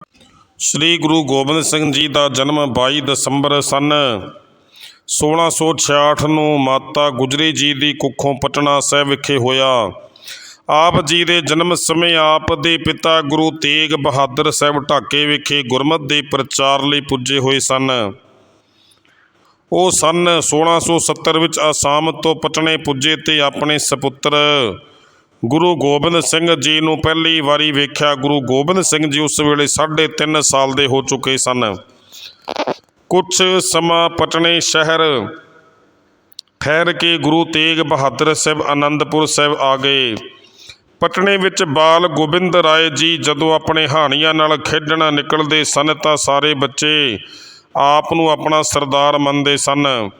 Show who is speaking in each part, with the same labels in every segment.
Speaker 1: श्री गुरु गोबिंद सिंह जी का जन्म 22 दसंबर सन 1666 ਨੂੰ ਮਾਤਾ ਗੁਜਰੀ ਜੀ ਦੀ ਕੁੱਖੋਂ ਪਟਨਾ ਸਾਹਿਬ ਵਿਖੇ ਹੋਇਆ। ਆਪ ਜੀ ਦੇ ਜਨਮ ਸਮੇਂ ਆਪ ਦੇ ਪਿਤਾ ਗੁਰੂ ਤੇਗ ਬਹਾਦਰ ਸਾਹਿਬ ਢਾਕੇ ਵਿਖੇ ਗੁਰਮਤਿ ਦੇ ਪ੍ਰਚਾਰ ਲਈ ਪੁੱਜੇ ਹੋਏ ਸਨ। ਉਹ ਸਨ 1670 ਵਿੱਚ ਆਸਾਮ ਤੋਂ ਪਟਨੇ ਪੁੱਜੇ ਤੇ ਆਪਣੇ ਸਪੁੱਤਰ ਗੁਰੂ ਗੋਬਿੰਦ ਸਿੰਘ ਜੀ ਨੂੰ ਪਹਿਲੀ ਵਾਰੀ ਵੇਖਿਆ। ਗੁਰੂ ਗੋਬਿੰਦ ਸਿੰਘ ਜੀ ਉਸ ਵੇਲੇ 3.5 ਸਾਲ ਦੇ ਹੋ ਚੁੱਕੇ ਸਨ। ਕੁਛ ਸਮਾਂ ਪਟਨੇ ਸ਼ਹਿਰ ਠਹਿਰ ਕੇ ਗੁਰੂ ਤੇਗ ਬਹਾਦਰ ਸਾਹਿਬ ਆਨੰਦਪੁਰ ਸਾਹਿਬ ਆ ਗਏ। ਪਟਨੇ ਵਿੱਚ ਬਾਲ ਗੋਬਿੰਦ ਰਾਏ ਜੀ ਜਦੋਂ ਆਪਣੇ ਹਾਣੀਆਂ ਨਾਲ ਖੇਡਣ ਨਿਕਲਦੇ ਸਨ ਤਾਂ ਸਾਰੇ ਬੱਚੇ ਆਪ ਨੂੰ ਆਪਣਾ ਸਰਦਾਰ ਮੰਨਦੇ ਸਨ।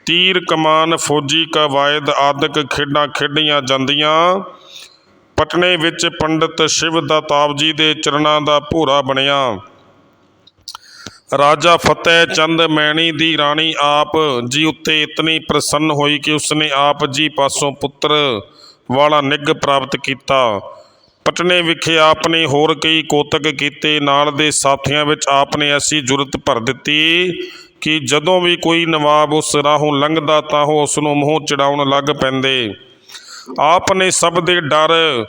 Speaker 1: ਤੀਰ ਕਮਾਨ ਫੌਜੀ ਕਵਾਇਦ ਆਦਿਕ ਖੇਡਾਂ ਖੇਡੀਆਂ ਜਾਂਦੀਆਂ। ਪਟਨੇ ਵਿੱਚ ਪੰਡਿਤ ਸ਼ਿਵ ਦਾਤਾਰ ਜੀ ਦੇ ਚਰਨਾਂ ਦਾ ਭੋਰਾ ਬਣਿਆ। ਰਾਜਾ ਫਤਿਹ ਚੰਦ ਮੈਣੀ ਦੀ ਰਾਣੀ ਆਪ ਜੀ ਉੱਤੇ ਇਤਨੀ ਪ੍ਰਸੰਨ ਹੋਈ ਕਿ ਉਸਨੇ ਆਪ ਜੀ ਪਾਸੋਂ ਪੁੱਤਰ ਵਾਲਾ ਨਿੱਘ ਪ੍ਰਾਪਤ ਕੀਤਾ। ਪਟਨੇ ਵਿਖੇ ਆਪ ਨੇ ਹੋਰ ਕਈ ਕੌਤਕ ਕੀਤੇ। ਨਾਲ ਦੇ ਸਾਥੀਆਂ ਵਿੱਚ ਆਪ ਨੇ ਐਸੀ ਜੁਰਤ ਭਰ ਦਿੱਤੀ ਕਿ ਜਦੋਂ ਵੀ ਕੋਈ ਨਵਾਬ ਉਸ ਰਾਹੋਂ ਲੰਘਦਾ ਤਾਂ ਉਹ ਉਸ ਨੂੰ ਮੂੰਹ ਚੜਾਉਣ ਲੱਗ ਪੈਂਦੇ। ਆਪ ਨੇ ਸਭ ਦੇ ਡਰ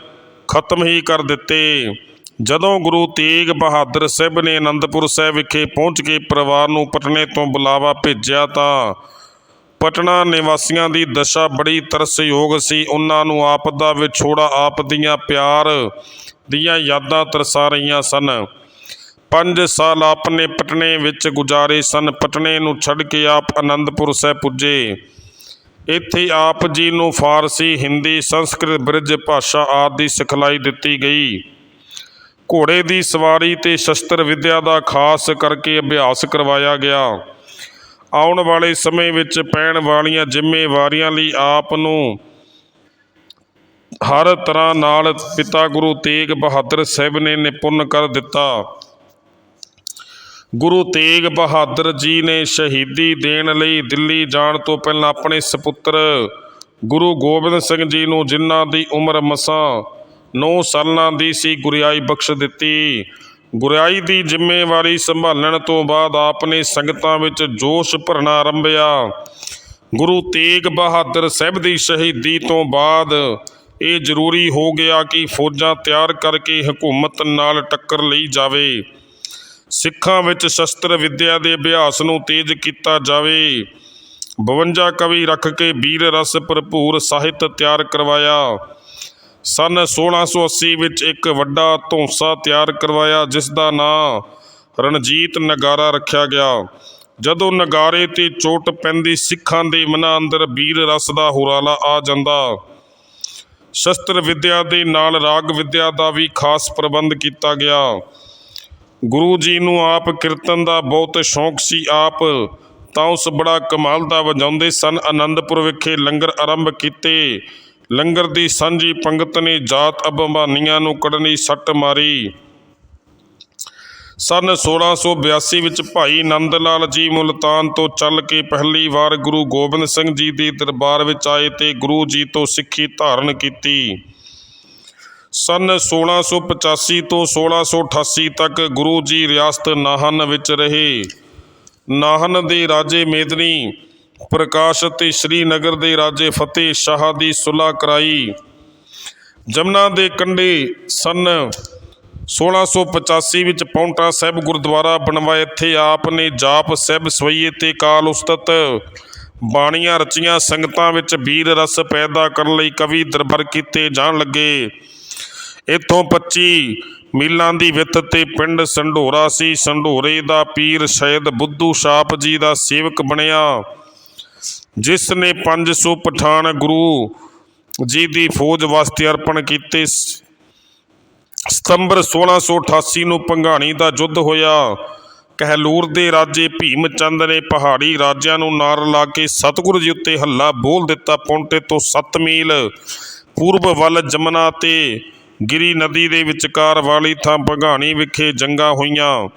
Speaker 1: ਖਤਮ ਹੀ ਕਰ ਦਿੱਤੇ। ਜਦੋਂ ਗੁਰੂ ਤੇਗ ਬਹਾਦਰ ਸਾਹਿਬ ਨੇ ਆਨੰਦਪੁਰ ਸਾਹਿਬ ਵਿਖੇ ਪਹੁੰਚ ਕੇ ਪਰਿਵਾਰ ਨੂੰ ਪਟਨੇ ਤੋਂ ਬੁਲਾਵਾ ਭੇਜਿਆ ਤਾਂ ਪਟਨਾ ਨਿਵਾਸੀਆਂ ਦੀ ਦਸ਼ਾ ਬੜੀ ਤਰਸਯੋਗ ਸੀ। ਉਹਨਾਂ ਨੂੰ ਆਪ ਦਾ ਵਿਛੋੜਾ ਆਪ ਦੀਆਂ ਪਿਆਰ ਦੀਆਂ ਯਾਦਾਂ ਤਰਸਾ ਰਹੀਆਂ ਸਨ। 5 ਸਾਲ ਆਪ ਨੇ ਪਟਨੇ ਵਿੱਚ ਗੁਜ਼ਾਰੇ ਸਨ। ਪਟਨੇ ਨੂੰ ਛੱਡ ਕੇ ਆਪ ਆਨੰਦਪੁਰ ਸਾਹਿਬ ਪੁੱਜੇ। ਇੱਥੇ ਆਪ ਜੀ ਨੂੰ ਫਾਰਸੀ, ਹਿੰਦੀ, ਸੰਸਕ੍ਰਿਤ, ਬ੍ਰਿਜ ਭਾਸ਼ਾ ਆਦਿ ਦੀ ਸਿਖਲਾਈ ਦਿੱਤੀ ਗਈ। ਘੋੜੇ ਦੀ ਸਵਾਰੀ ਤੇ ਸ਼ਸਤਰ ਵਿੱਦਿਆ ਦਾ ਖਾਸ ਕਰਕੇ ਅਭਿਆਸ ਕਰਵਾਇਆ ਗਿਆ। ਆਉਣ ਵਾਲੇ ਸਮੇਂ ਵਿੱਚ ਪੈਣ ਵਾਲੀਆਂ ਜ਼ਿੰਮੇਵਾਰੀਆਂ ਲਈ ਆਪ ਨੂੰ ਹਰ ਤਰ੍ਹਾਂ ਨਾਲ ਪਿਤਾ ਗੁਰੂ ਤੇਗ ਬਹਾਦਰ ਸਾਹਿਬ ਨੇ ਨਿਪੁੰਨ ਕਰ ਦਿੱਤਾ। ਗੁਰੂ ਤੇਗ ਬਹਾਦਰ ਜੀ ਨੇ ਸ਼ਹੀਦੀ ਦੇਣ ਲਈ ਦਿੱਲੀ ਜਾਣ ਤੋਂ ਪਹਿਲਾਂ ਆਪਣੇ ਸਪੁੱਤਰ ਗੁਰੂ ਗੋਬਿੰਦ ਸਿੰਘ ਜੀ ਨੂੰ, ਜਿਨ੍ਹਾਂ ਦੀ ਉਮਰ ਮਸਾਂ 9 ਸਾਲਾਂ ਦੀ ਸੀ, ਗੁਰਿਆਈ ਬਖਸ਼ ਦਿੱਤੀ। ਗੁਰਿਆਈ ਦੀ ਜ਼ਿੰਮੇਵਾਰੀ ਸੰਭਾਲਣ ਤੋਂ ਬਾਅਦ ਆਪ ਨੇ ਸੰਗਤਾਂ ਵਿੱਚ ਜੋਸ਼ ਭਰਨਾ ਆਰੰਭਿਆ। ਗੁਰੂ ਤੇਗ ਬਹਾਦਰ ਸਾਹਿਬ ਦੀ ਸ਼ਹੀਦੀ ਤੋਂ ਬਾਅਦ ਇਹ ਜ਼ਰੂਰੀ ਹੋ ਗਿਆ ਕਿ ਫੌਜਾਂ ਤਿਆਰ ਕਰਕੇ ਹਕੂਮਤ ਨਾਲ ਟੱਕਰ ਲਈ ਜਾਵੇ। ਸਿੱਖਾਂ ਵਿੱਚ ਸ਼ਸਤਰ ਵਿੱਦਿਆ ਦੇ ਅਭਿਆਸ ਨੂੰ ਤੇਜ਼ ਕੀਤਾ ਜਾਵੇ। 52 ਕਵੀ ਰੱਖ ਕੇ ਵੀਰ ਰਸ ਭਰਪੂਰ ਸਾਹਿਤ ਤਿਆਰ ਕਰਵਾਇਆ। ਸਨ 1680 ਵਿੱਚ ਇੱਕ ਵੱਡਾ ਧੌਂਸਾ ਤਿਆਰ ਕਰਵਾਇਆ, ਜਿਸ ਦਾ ਨਾਂ ਰਣਜੀਤ ਨਗਾਰਾ ਰੱਖਿਆ ਗਿਆ। ਜਦੋਂ ਨਗਾਰੇ 'ਤੇ ਚੋਟ ਪੈਂਦੀ ਸਿੱਖਾਂ ਦੇ ਮਨਾਂ ਅੰਦਰ ਵੀਰ ਰਸ ਦਾ ਹੁਰਾਲਾ ਆ ਜਾਂਦਾ। ਸ਼ਸਤਰ ਵਿੱਦਿਆ ਦੇ ਨਾਲ ਰਾਗ ਵਿੱਦਿਆ ਦਾ ਵੀ ਖਾਸ ਪ੍ਰਬੰਧ ਕੀਤਾ ਗਿਆ। ਗੁਰੂ ਜੀ ਨੂੰ ਆਪ ਕੀਰਤਨ ਦਾ ਬਹੁਤ ਸ਼ੌਂਕ ਸੀ। ਆਪ ਤਾਂ ਉਸ ਬੜਾ ਕਮਾਲ ਦਾ ਵਜਾਉਂਦੇ ਸਨ। ਆਨੰਦਪੁਰ ਵਿਖੇ ਲੰਗਰ ਆਰੰਭ ਕੀਤੇ। ਲੰਗਰ ਦੀ ਸਾਂਝੀ ਪੰਗਤ ਨੇ ਜਾਤ ਅਭਿਮਾਨੀਆਂ ਨੂੰ ਕੜਨੀ ਸੱਟ ਮਾਰੀ। ਸਨ 1682 ਵਿੱਚ ਭਾਈ ਨੰਦ ਲਾਲ ਜੀ ਮੁਲਤਾਨ ਤੋਂ ਚੱਲ ਕੇ ਪਹਿਲੀ ਵਾਰ ਗੁਰੂ ਗੋਬਿੰਦ ਸਿੰਘ ਜੀ ਦੇ ਦਰਬਾਰ ਵਿੱਚ ਆਏ ਤੇ ਗੁਰੂ ਜੀ ਤੋਂ ਸਿੱਖੀ ਧਾਰਨ ਕੀਤੀ। ਸਨ 1685 ਤੋਂ 1688 ਤੱਕ ਗੁਰੂ ਜੀ ਰਿਆਸਤ ਨਾਹਨ ਵਿੱਚ ਰਹੇ। ਨਾਹਨ ਦੇ ਰਾਜੇ ਮੇਦਨੀ ਪ੍ਰਕਾਸ਼ ਅਤੇ ਸ਼੍ਰੀਨਗਰ ਦੇ ਰਾਜੇ ਫਤਿਹ ਸ਼ਾਹ ਦੀ ਸੁਲ੍ਹਾ ਕਰਾਈ। ਜਮਨਾ ਦੇ ਕੰਢੇ ਸਨ 1685 ਵਿੱਚ ਪੌਂਟਾ ਸਾਹਿਬ ਗੁਰਦੁਆਰਾ ਬਣਵਾਇਆ। ਇੱਥੇ ਆਪ ਨੇ ਜਾਪ ਸਾਹਿਬ, ਸਵਈਏ ਤੇ ਕਾਲ ਉਸਤਤ ਬਾਣੀਆਂ ਰਚੀਆਂ। ਸੰਗਤਾਂ ਵਿੱਚ ਵੀਰ ਰਸ ਪੈਦਾ ਕਰਨ ਲਈ ਕਵੀ ਦਰਬਾਰ ਕੀਤੇ ਜਾਣ ਲੱਗੇ। ਇੱਥੋਂ 25 ਮੀਲਾਂ ਦੀ ਵਿੱਥ 'ਤੇ ਪਿੰਡ ਸੰਢੋਰਾ ਸੀ। ਸੰਢੋਰੇ ਦਾ ਪੀਰ ਸੈਦ ਬੁੱਧੂ ਛਾਪ ਜੀ ਦਾ ਸੇਵਕ ਬਣਿਆ, ਜਿਸ ਨੇ 500 ਪਠਾਨ ਗੁਰੂ ਜੀ ਦੀ ਫੌਜ ਵਾਸਤੇ ਅਰਪਣ ਕੀਤੇ। ਸਤੰਬਰ 1688 ਨੂੰ ਭੰਗਾਣੀ ਦਾ ਯੁੱਧ ਹੋਇਆ। ਕਹਿਲੂਰ ਦੇ ਰਾਜੇ ਭੀਮ ਚੰਦ ਨੇ ਪਹਾੜੀ ਰਾਜਿਆਂ ਨੂੰ ਨਾਰ ਲਾ ਕੇ ਸਤਿਗੁਰੂ ਜੀ ਉੱਤੇ ਹੱਲਾ ਬੋਲ ਦਿੱਤਾ। ਪੌਂਟੇ ਤੋਂ 7 ਮੀਲ ਪੂਰਬ ਵੱਲ ਜਮਨਾ ਤੇ ਗਿਰੀ ਨਦੀ ਦੇ ਵਿਚਕਾਰ ਵਾਲੀ ਥਾਂ ਭੰਗਾਣੀ ਵਿਖੇ ਜੰਗਾਂ ਹੋਈਆਂ।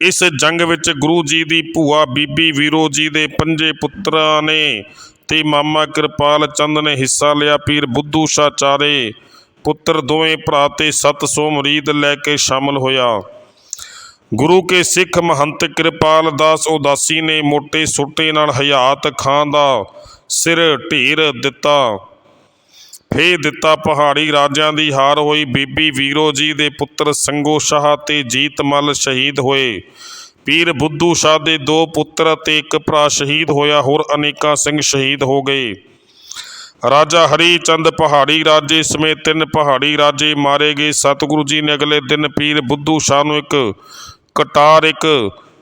Speaker 1: ਇਸ ਜੰਗ ਵਿੱਚ ਗੁਰੂ ਜੀ ਦੀ ਭੂਆ ਬੀਬੀ ਵੀਰੋ ਜੀ ਦੇ 5 ਪੁੱਤਰਾਂ ਨੇ ਤੇ ਮਾਮਾ ਕਿਰਪਾਲ ਚੰਦ ਨੇ ਹਿੱਸਾ ਲਿਆ। ਪੀਰ ਬੁੱਧੂ ਸ਼ਾਹ ਚਾਰੇ ਪੁੱਤਰ, ਦੋਵੇਂ ਭਰਾ ਤੇ 700 ਮੁਰੀਦ ਲੈ ਕੇ ਸ਼ਾਮਲ ਹੋਇਆ। ਗੁਰੂ ਕੇ ਸਿੱਖ ਮਹੰਤ ਕਿਰਪਾਲ ਦਾਸ ਉਦਾਸੀ ਨੇ ਮੋਟੇ ਸੋਟੇ ਨਾਲ ਹਯਾਤ ਖਾਂ ਦਾ ਸਿਰ ਢੀਰ ਦਿੱਤਾ। ਫੇਹ ਦਿੱਤਾ ਪਹਾੜੀ ਰਾਜਿਆਂ ਦੀ ਹਾਰ ਹੋਈ। ਬੀਬੀ ਵੀਰੋ ਜੀ ਦੇ ਪੁੱਤਰ ਸੰਗੋ ਸ਼ਾਹ ਤੇ ਜੀਤ ਮੱਲ ਸ਼ਹੀਦ ਹੋਏ। ਪੀਰ ਬੁੱਧੂ ਸ਼ਾਹ ਦੇ 2 ਪੁੱਤਰ ਅਤੇ 1 ਭਰਾ ਸ਼ਹੀਦ ਹੋਇਆ। ਹੋਰ ਅਨੇਕਾਂ ਸਿੰਘ ਸ਼ਹੀਦ ਹੋ ਗਏ। ਰਾਜਾ ਹਰੀ ਚੰਦ ਪਹਾੜੀ ਰਾਜੇ ਸਮੇਤ 3 ਪਹਾੜੀ ਰਾਜੇ ਮਾਰੇ ਗਏ। ਸਤਿਗੁਰੂ ਜੀ ਨੇ ਅਗਲੇ ਦਿਨ ਪੀਰ ਬੁੱਧੂ ਸ਼ਾਹ ਨੂੰ ਇੱਕ ਕਟਾਰ, ਇੱਕ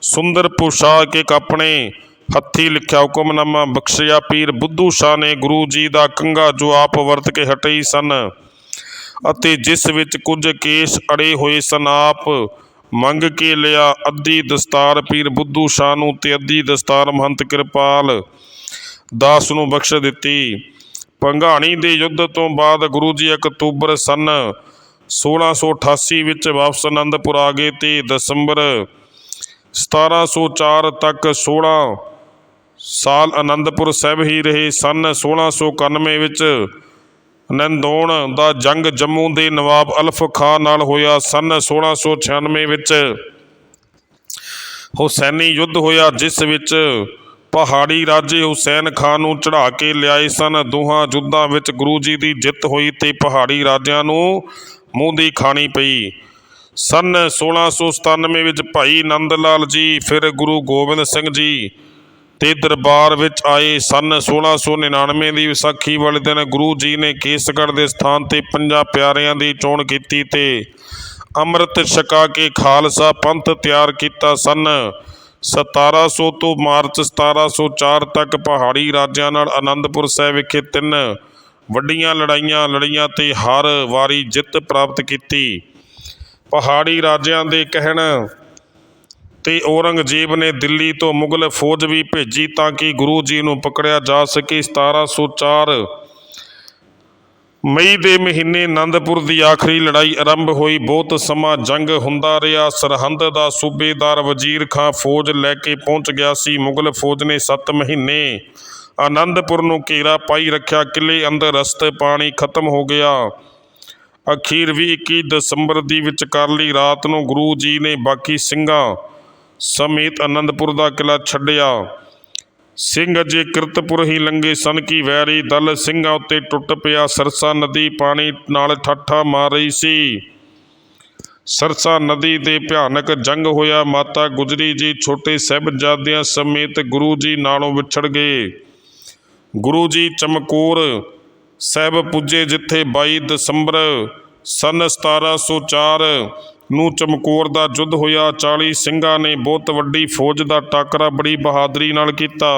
Speaker 1: ਸੁੰਦਰ ਪੁਸ਼ਾਕ, ਇੱਕ ਆਪਣੇ ਹੱਥੀਂ ਲਿਖਿਆ ਹੁਕਮਨਾਮਾ ਬਖਸ਼ਿਆ। ਪੀਰ ਬੁੱਧੂ ਸ਼ਾਹ ਨੇ ਗੁਰੂ ਜੀ ਦਾ ਕੰਘਾ ਜੋ ਆਪ ਵਰਤ ਕੇ ਹਟੇ ਸਨ ਅਤੇ ਜਿਸ ਵਿੱਚ ਕੁਝ ਕੇਸ ਅੜੇ ਹੋਏ ਸਨ, ਆਪ ਮੰਗ ਕੇ ਲਿਆ। ਅੱਧੀ ਦਸਤਾਰ ਪੀਰ ਬੁੱਧੂ ਸ਼ਾਹ ਨੂੰ ਤੇ ਅੱਧੀ ਦਸਤਾਰ ਮਹੰਤ ਕਿਰਪਾਲ ਦਾਸ ਨੂੰ ਬਖਸ਼ ਦਿੱਤੀ। ਭੰਗਾਣੀ ਦੇ ਯੁੱਧ ਤੋਂ ਬਾਅਦ ਗੁਰੂ ਜੀ ਅਕਤੂਬਰ ਸਨ 1688 ਵਿੱਚ ਵਾਪਸ ਅਨੰਦਪੁਰ ਆ ਗਏ ਤੇ ਦਸੰਬਰ 1704 ਤੱਕ 16 ਸਾਲ ਅਨੰਦਪੁਰ ਸਾਹਿਬ ਹੀ ਰਹੇ। ਸਨ 1691 ਵਿੱਚ ਨੰਦੌਣ ਦਾ ਜੰਗ ਜੰਮੂ ਦੇ ਨਵਾਬ ਅਲਫ ਖਾਂ ਨਾਲ ਹੋਇਆ। ਸਨ 1696 ਵਿੱਚ ਹੁਸੈਨੀ ਯੁੱਧ ਹੋਇਆ, ਜਿਸ ਵਿੱਚ ਪਹਾੜੀ ਰਾਜੇ ਹੁਸੈਨ ਖਾਂ ਨੂੰ ਚੜ੍ਹਾ ਕੇ ਲਿਆਏ ਸਨ। ਦੋਹਾਂ ਯੁੱਧਾਂ ਵਿੱਚ ਗੁਰੂ ਜੀ ਦੀ ਜਿੱਤ ਹੋਈ ਤੇ ਪਹਾੜੀ ਰਾਜਿਆਂ ਨੂੰ ਮੂੰਹ ਦੀ ਖਾਣੀ ਪਈ। ਸਨ 1697 ਵਿੱਚ ਭਾਈ ਨੰਦ ਲਾਲ ਜੀ ਫਿਰ ਗੁਰੂ ਗੋਬਿੰਦ ਸਿੰਘ ਜੀ ਦੇ ਦਰਬਾਰ ਵਿੱਚ ਆਏ। ਸਨ 1699 ਦੀ ਵਿਸਾਖੀ ਵਾਲੇ ਦਿਨ ਗੁਰੂ ਜੀ ਨੇ ਕੇਸਗੜ੍ਹ ਦੇ ਸਥਾਨ 'ਤੇ 50 ਪਿਆਰਿਆਂ ਦੀ ਚੋਣ ਕੀਤੀ ਤੇ ਅੰਮ੍ਰਿਤ ਛਕਾ ਕੇ ਖਾਲਸਾ ਪੰਥ ਤਿਆਰ ਕੀਤਾ। ਸਨ 1700 ਤੋਂ ਮਾਰਚ 1704 ਤੱਕ ਪਹਾੜੀ ਰਾਜਿਆਂ ਨਾਲ ਅਨੰਦਪੁਰ ਸਾਹਿਬ ਵਿਖੇ 3 ਵੱਡੀਆਂ ਲੜਾਈਆਂ ਲੜੀਆਂ ਤੇ ਹਰ ਵਾਰੀ ਜਿੱਤ ਪ੍ਰਾਪਤ ਕੀਤੀ। ਪਹਾੜੀ ਰਾਜਿਆਂ ਦੇ ਕਹਿਣ ਤੇ ਔਰੰਗਜ਼ੇਬ ਨੇ ਦਿੱਲੀ ਤੋਂ ਮੁਗਲ ਫੌਜ ਵੀ ਭੇਜੀ ਤਾਂ ਕਿ ਗੁਰੂ ਜੀ ਨੂੰ ਪਕੜਿਆ ਜਾ ਸਕੇ। 1704 ਮਈ ਦੇ ਮਹੀਨੇ ਅਨੰਦਪੁਰ ਦੀ ਆਖਰੀ ਲੜਾਈ ਆਰੰਭ ਹੋਈ। ਬਹੁਤ ਸਮਾਂ ਜੰਗ ਹੁੰਦਾ ਰਿਹਾ। ਸਰਹੰਦ ਦਾ ਸੂਬੇਦਾਰ ਵਜ਼ੀਰ ਖਾਂ ਫੌਜ ਲੈ ਕੇ ਪਹੁੰਚ ਗਿਆ ਸੀ। ਮੁਗਲ ਫੌਜ ਨੇ 7 ਮਹੀਨੇ ਅਨੰਦਪੁਰ ਨੂੰ ਘੇਰਾ ਪਾਈ ਰੱਖਿਆ। ਕਿਲ੍ਹੇ ਅੰਦਰ ਰਸਤੇ ਪਾਣੀ ਖਤਮ ਹੋ ਗਿਆ। ਅਖੀਰ ਵੀ 21 ਦਸੰਬਰ ਦੀ ਵਿਚਕਾਰਲੀ ਰਾਤ ਨੂੰ ਗੁਰੂ ਜੀ ਨੇ ਬਾਕੀ ਸਿੰਘਾਂ ਸਮੇਤ ਅਨੰਦਪੁਰ ਦਾ ਕਿਲ੍ਹਾ ਛੱਡਿਆ। ਸਿੰਘ ਅਜੇ ਕਿਰਤਪੁਰ ਹੀ ਲੰਘੇ ਸਨ ਕਿ ਵੈਰੀ ਦਲ ਸਿੰਘਾਂ ਉੱਤੇ ਟੁੱਟ ਪਿਆ। ਸਰਸਾ ਨਦੀ ਪਾਣੀ ਨਾਲ ਠਾਠਾ ਮਾਰ ਰਹੀ ਸੀ। ਸਰਸਾ ਨਦੀ ਦੇ ਭਿਆਨਕ ਜੰਗ ਹੋਇਆ। ਮਾਤਾ ਗੁਜਰੀ ਜੀ ਛੋਟੇ ਸਾਹਿਬਜ਼ਾਦਿਆਂ ਸਮੇਤ ਗੁਰੂ ਜੀ ਨਾਲੋਂ ਵਿਛੜ ਗਏ। ਗੁਰੂ ਜੀ ਚਮਕੌਰ ਸਾਹਿਬ ਪੁੱਜੇ, ਜਿੱਥੇ 22 ਦਸੰਬਰ ਸਨ 1704 ਨੂੰ ਚਮਕੌਰ ਦਾ ਯੁੱਧ ਹੋਇਆ। 40 ਸਿੰਘਾਂ ਨੇ ਬਹੁਤ ਵੱਡੀ ਫੌਜ ਦਾ ਟਾਕਰਾ ਬੜੀ ਬਹਾਦਰੀ ਨਾਲ ਕੀਤਾ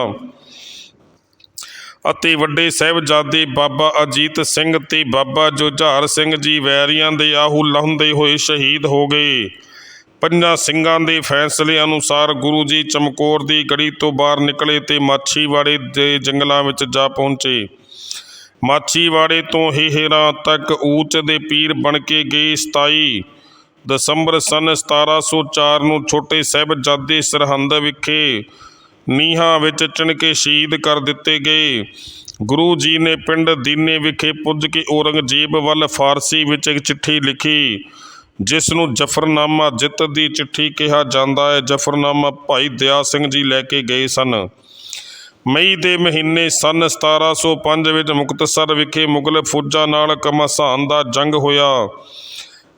Speaker 1: ਅਤੇ ਵੱਡੇ ਸਾਹਿਬਜ਼ਾਦੇ ਬਾਬਾ ਅਜੀਤ ਸਿੰਘ ਤੇ ਬਾਬਾ ਜੁਝਾਰ ਸਿੰਘ ਜੀ ਵੈਰੀਆਂ ਦੇ ਆਹੂ ਲਾਹੁੰਦੇ ਹੋਏ ਸ਼ਹੀਦ ਹੋ ਗਏ। 5 ਸਿੰਘਾਂ ਦੇ ਫੈਸਲੇ ਅਨੁਸਾਰ ਗੁਰੂ ਜੀ ਚਮਕੌਰ ਦੀ ਗੜੀ ਤੋਂ ਬਾਹਰ ਨਿਕਲੇ ਤੇ ਮਾਛੀਵਾੜੇ ਦੇ ਜੰਗਲਾਂ ਵਿੱਚ ਜਾ ਪਹੁੰਚੇ। ਮਾਛੀਵਾੜੇ ਤੋਂ ਹੇਹਰਾਂ ਤੱਕ ਊਚ ਦੇ ਪੀਰ ਬਣ ਕੇ ਗਏ। 27 ਦਸੰਬਰ ਸਨ 1704 ਨੂੰ ਛੋਟੇ ਸਾਹਿਬਜ਼ਾਦੇ ਸਰਹੰਦ ਵਿਖੇ ਨੀਹਾਂ ਵਿੱਚ ਚਿਣ ਕੇ ਸ਼ਹੀਦ ਕਰ ਦਿੱਤੇ ਗਏ। ਗੁਰੂ ਜੀ ਨੇ ਪਿੰਡ ਦੀਨੇ ਵਿਖੇ ਪੁੱਜ ਕੇ ਔਰੰਗਜ਼ੇਬ ਵੱਲ ਫਾਰਸੀ ਵਿੱਚ ਇੱਕ ਚਿੱਠੀ ਲਿਖੀ, ਜਿਸ ਨੂੰ ਜ਼ਫ਼ਰਨਾਮਾ ਜਿੱਤ ਦੀ ਚਿੱਠੀ ਕਿਹਾ ਜਾਂਦਾ ਹੈ। ਜ਼ਫ਼ਰਨਾਮਾ ਭਾਈ ਦਇਆ ਸਿੰਘ ਜੀ ਲੈ ਕੇ ਗਏ ਸਨ। ਮਈ ਦੇ ਮਹੀਨੇ ਸਨ 1705 ਵਿੱਚ ਮੁਕਤਸਰ ਵਿਖੇ ਮੁਗਲ ਫੌਜਾਂ ਨਾਲ ਘਮਾਸਾਨ ਦਾ ਜੰਗ ਹੋਇਆ,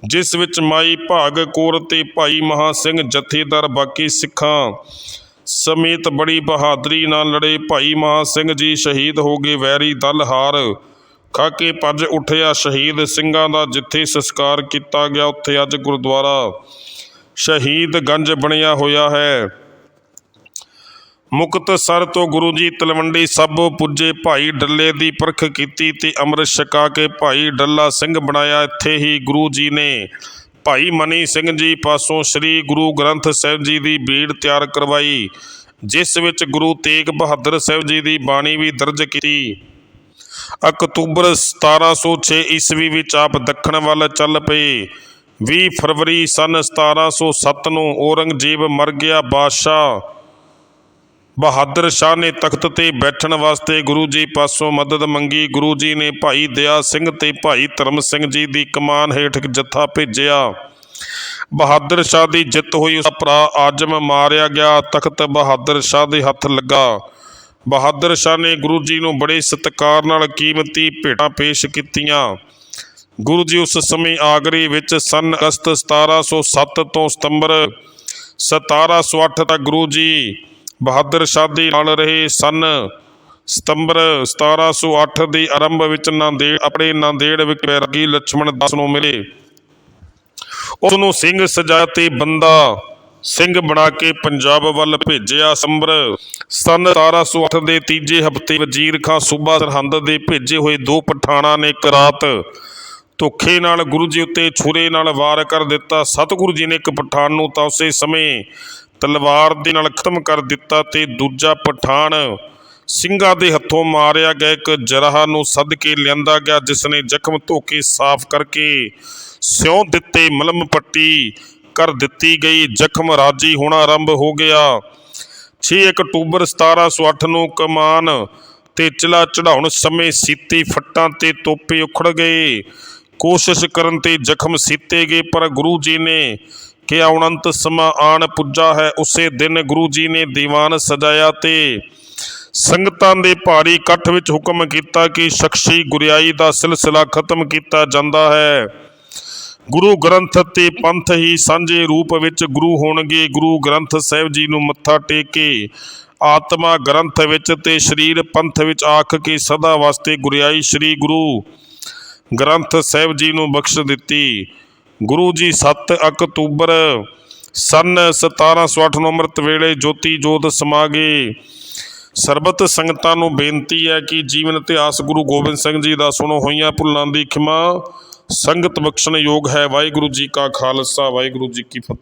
Speaker 1: ਜਿਸ ਵਿੱਚ ਮਾਈ ਭਾਗ ਕੌਰ ਤੇ ਭਾਈ ਮਹਾਂ ਸਿੰਘ ਜਥੇਦਾਰ ਬਾਕੀ ਸਿੱਖਾਂ ਸਮੇਤ ਬੜੀ ਬਹਾਦਰੀ ਨਾਲ ਲੜੇ। ਭਾਈ ਮਹਾਂ ਸਿੰਘ ਜੀ ਸ਼ਹੀਦ ਹੋ ਗਏ। ਵੈਰੀ ਦਲ ਹਾਰ ਖਾ ਕੇ ਭੱਜ ਉੱਠਿਆ। ਸ਼ਹੀਦ ਸਿੰਘਾਂ ਦਾ ਜਿੱਥੇ ਸੰਸਕਾਰ ਕੀਤਾ ਗਿਆ, ਉੱਥੇ ਅੱਜ ਗੁਰਦੁਆਰਾ ਸ਼ਹੀਦ ਗੰਜ ਬਣਿਆ ਹੋਇਆ ਹੈ। ਮੁਕਤਸਰ ਤੋਂ ਗੁਰੂ ਜੀ ਤਲਵੰਡੀ ਸਾਬੋ ਪੁੱਜੇ। ਭਾਈ ਡੱਲੇ ਦੀ ਪਰਖ ਕੀਤੀ ਤੇ ਅੰਮ੍ਰਿਤ ਛਕਾ ਕੇ ਭਾਈ ਡੱਲਾ ਸਿੰਘ ਬਣਾਇਆ। ਇੱਥੇ ਹੀ ਗੁਰੂ ਜੀ ਨੇ ਭਾਈ ਮਨੀ ਸਿੰਘ ਜੀ ਪਾਸੋਂ ਸ੍ਰੀ ਗੁਰੂ ਗ੍ਰੰਥ ਸਾਹਿਬ ਜੀ ਦੀ ਬੀੜ ਤਿਆਰ ਕਰਵਾਈ, ਜਿਸ ਵਿੱਚ ਗੁਰੂ ਤੇਗ ਬਹਾਦਰ ਸਾਹਿਬ ਜੀ ਦੀ ਬਾਣੀ ਵੀ ਦਰਜ ਕੀਤੀ। ਅਕਤੂਬਰ 1706 ਈਸਵੀ ਵਿੱਚ ਆਪ ਦੱਖਣ ਵੱਲ ਚੱਲ ਪਏ। 20 ਫਰਵਰੀ ਸਨ 1707 ਨੂੰ ਔਰੰਗਜ਼ੇਬ ਮਰ ਗਿਆ। ਬਾਦਸ਼ਾਹ ਬਹਾਦਰ ਸ਼ਾਹ ਨੇ ਤਖਤ 'ਤੇ ਬੈਠਣ ਵਾਸਤੇ ਗੁਰੂ ਜੀ ਪਾਸੋਂ ਮਦਦ ਮੰਗੀ। ਗੁਰੂ ਜੀ ਨੇ ਭਾਈ ਦਇਆ ਸਿੰਘ ਤੇ ਭਾਈ ਧਰਮ ਸਿੰਘ ਜੀ ਦੀ ਕਮਾਨ ਹੇਠ ਜੱਥਾ ਭੇਜਿਆ ਬਹਾਦਰ ਸ਼ਾਹ ਦੀ ਜਿੱਤ ਹੋਈ। ਉਸ ਦਾ ਭਰਾ ਆਜਮ ਮਾਰਿਆ ਗਿਆ। ਤਖਤ ਬਹਾਦਰ ਸ਼ਾਹ ਦੇ ਹੱਥ ਲੱਗਾ। ਬਹਾਦਰ ਸ਼ਾਹ ਨੇ ਗੁਰੂ ਜੀ ਨੂੰ ਬੜੇ ਸਤਿਕਾਰ ਨਾਲ ਕੀਮਤੀ ਭੇਟਾਂ ਪੇਸ਼ ਕੀਤੀਆਂ। ਗੁਰੂ ਜੀ ਉਸ ਸਮੇਂ ਆਗਰੇ ਵਿੱਚ ਸਨ। ਅਗਸਤ 1707 ਤੋਂ ਸਤੰਬਰ 1708 ਤੱਕ ਗੁਰੂ ਜੀ ਬਹਾਦਰ ਸ਼ਾਹ ਦੇ ਨਾਲ ਰਹੇ। ਸਨ ਸਤੰਬਰ 1708 ਦੇ ਆਰੰਭ ਵਿੱਚ ਆਪਣੇ ਨਾਂਦੇੜ ਵਿੱਚ ਬੈਰਾਗੀ ਲਛਮਣ ਦਾਸ ਨੂੰ ਮਿਲੇ। ਉਸ ਨੂੰ ਸਿੰਘ ਸਜਾਇਆ ਤੇ ਬੰਦਾ ਸਿੰਘ ਬਣਾ ਕੇ ਪੰਜਾਬ ਵੱਲ ਭੇਜਿਆ। ਸਤੰਬਰ ਸਨ 1708 ਦੇ ਤੀਜੇ ਹਫ਼ਤੇ ਵਜ਼ੀਰ ਖਾਂ ਸੂਬਾ ਸਰਹੰਦ ਦੇ ਭੇਜੇ ਹੋਏ 2 ਪਠਾਣਾਂ ਨੇ ਇੱਕ ਰਾਤ ਧੋਖੇ ਨਾਲ ਗੁਰੂ ਜੀ ਉੱਤੇ ਛੁਰੇ ਨਾਲ ਵਾਰ ਕਰ ਦਿੱਤਾ। ਸਤਿਗੁਰੂ ਜੀ ਨੇ ਇੱਕ ਪਠਾਨ ਨੂੰ ਤਾਂ ਉਸੇ ਸਮੇਂ ਤਲਵਾਰ ਦੇ ਨਾਲ ਖਤਮ ਕਰ ਦਿੱਤਾ ਤੇ ਦੂਜਾ ਪਠਾਨ ਸਿੰਘਾਂ ਦੇ ਹੱਥੋਂ ਮਾਰਿਆ ਗਿਆ। ਇੱਕ ਜਰਾਹ ਨੂੰ ਸੱਦ ਕੇ ਲਿਆਂਦਾ ਗਿਆ, ਜਿਸ ਨੇ ਜ਼ਖਮ ਧੋ ਕੇ ਸਾਫ਼ ਕਰਕੇ ਸਿਉਂ ਦਿੱਤੇ। ਮਲਮ ਪੱਟੀ ਕਰ ਦਿੱਤੀ ਗਈ। ਜ਼ਖਮ ਰਾਜੀ ਹੋਣਾ ਆਰੰਭ ਹੋ ਗਿਆ। 6 ਅਕਤੂਬਰ 1708 ਨੂੰ ਕਮਾਨ ਤੇ ਚਿਲਾ ਚੜਾਉਣ ਸਮੇਂ ਸੀਤੀ ਫੱਟਾਂ ਤੇ ਤੋਪੇ ਉਖੜ ਗਏ। ਕੋਸ਼ਿਸ਼ ਕਰਨ ਤੇ ਜ਼ਖਮ ਸੀਤੇ ਗਏ, ਪਰ ਗੁਰੂ ਜੀ ਨੇ ਕਿਹਾ ਅਣੰਤ ਸਮਾਂ ਆਣ ਪੁੱਜਾ ਹੈ। ਉਸੇ ਦਿਨ ਗੁਰੂ ਜੀ ਨੇ ਦੀਵਾਨ ਸਜਾਇਆ ਤੇ ਸੰਗਤਾਂ ਦੇ ਭਾਰੀ ਇਕੱਠ ਵਿੱਚ ਹੁਕਮ ਕੀਤਾ ਕਿ ਸ਼ਖਸੀ ਗੁਰਿਆਈ ਦਾ ਸਿਲਸਿਲਾ ਖਤਮ ਕੀਤਾ ਜਾਂਦਾ ਹੈ। ਗੁਰੂ ਗ੍ਰੰਥ ਤੇ ਪੰਥ ਹੀ ਸਾਂਝੇ ਰੂਪ ਵਿੱਚ ਗੁਰੂ ਹੋਣਗੇ। ਗੁਰੂ ਗ੍ਰੰਥ ਸਾਹਿਬ ਜੀ ਨੂੰ ਮੱਥਾ ਟੇਕ ਕੇ ਆਤਮਾ ਗ੍ਰੰਥ ਵਿੱਚ ਤੇ ਸਰੀਰ ਪੰਥ ਵਿੱਚ ਆਖ ਕੇ ਸਦਾ ਵਾਸਤੇ ਗੁਰਿਆਈ ਸ੍ਰੀ ਗੁਰੂ ਗ੍ਰੰਥ ਸਾਹਿਬ ਜੀ ਨੂੰ ਬਖਸ਼ ਦਿੱਤੀ। ਗੁਰੂ ਜੀ 7 ਅਕਤੂਬਰ ਸਨ 1708 ਨੂੰ ਅੰਮ੍ਰਿਤ ਵੇਲੇ ਜੋਤੀ ਜੋਤ ਸਮਾ ਗਏ। ਸਰਬਤ ਸੰਗਤਾਂ ਨੂੰ ਬੇਨਤੀ ਹੈ ਕਿ ਜੀਵਨ ਇਤਿਹਾਸ ਗੁਰੂ ਗੋਬਿੰਦ ਸਿੰਘ ਜੀ ਦਾ ਸੁਣੋ ਹੋਈਆਂ ਭੁੱਲਾਂ ਦੀ ਖਿਮਾ ਸੰਗਤ ਬਖਸ਼ਣ ਯੋਗ ਹੈ। ਵਾਹਿਗੁਰੂ ਜੀ ਕਾ ਖਾਲਸਾ, ਵਾਹਿਗੁਰੂ ਜੀ ਕੀ ਫਤਿਹ।